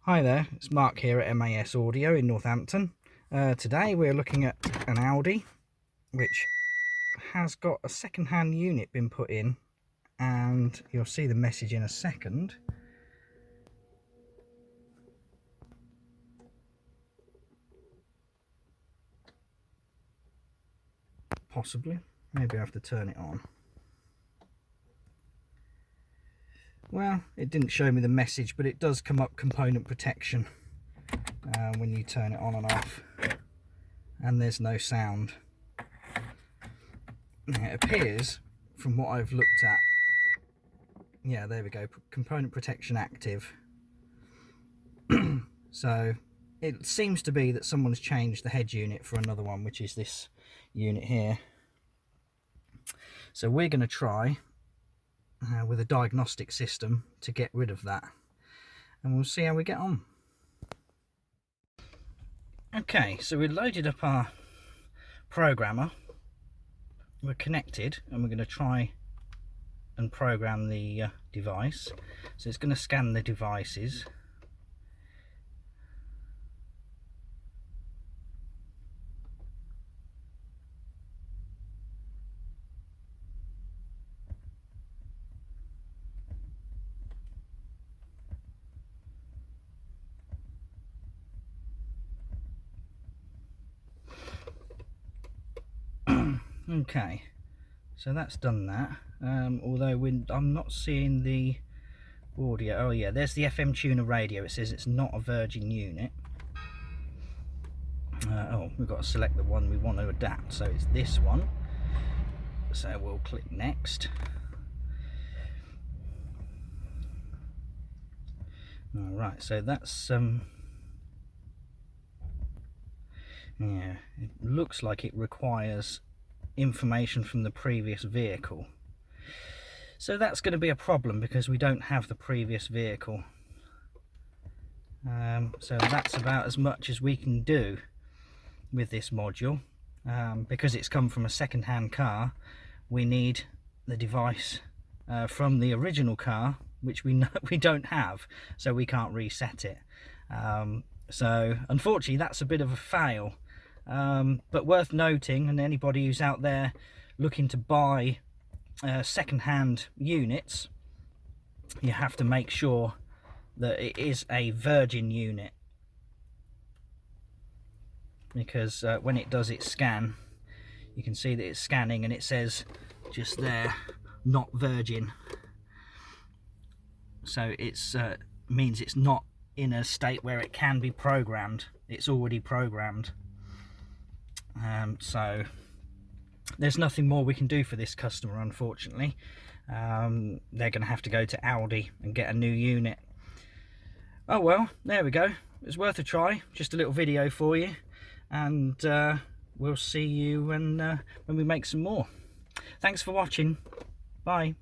Hi there, it's Mark here at MAS Audio in Northampton. Today we're looking at an Audi which has got a second-hand unit been put in, and you'll see the message in a second. Possibly, maybe I have to turn it on. Well, it didn't show me the message, but it does come up component protection when you turn it on and off, and there's no sound. It appears, from what I've looked at, yeah, there we go, component protection active. So it seems to be that someone's changed the head unit for another one, which is this unit here. So we're going to try with a diagnostic system to get rid of that, and we'll see how we get on. Okay, so we loaded up our programmer, we're connected, and we're going to try and program the device. So it's going to scan the devices. Okay, so that's done that, although I'm not seeing the audio. Oh yeah, there's the FM tuner radio. It says it's not a Virgin unit. Oh, we've got to select the one we want to adapt, so it's this one. So we'll click next. Alright, so that's yeah, it looks like it requires information from the previous vehicle. So that's going to be a problem because we don't have the previous vehicle. So that's about as much as we can do with this module. Because it's come from a second-hand car, we need the device from the original car, which we don't have, so we can't reset it. So unfortunately that's a bit of a fail, but worth noting, and anybody who's out there looking to buy second-hand units, you have to make sure that it is a Virgin unit, because when it does its scan, you can see that it's scanning and it says just there, not Virgin. So it's means it's not in a state where it can be programmed. It's already programmed. So there's nothing more we can do for this customer, unfortunately. They're going to have to go to Audi and get a new unit. Oh well, there we go. It was worth a try. Just a little video for you, and we'll see you when we make some more. Thanks for watching. Bye.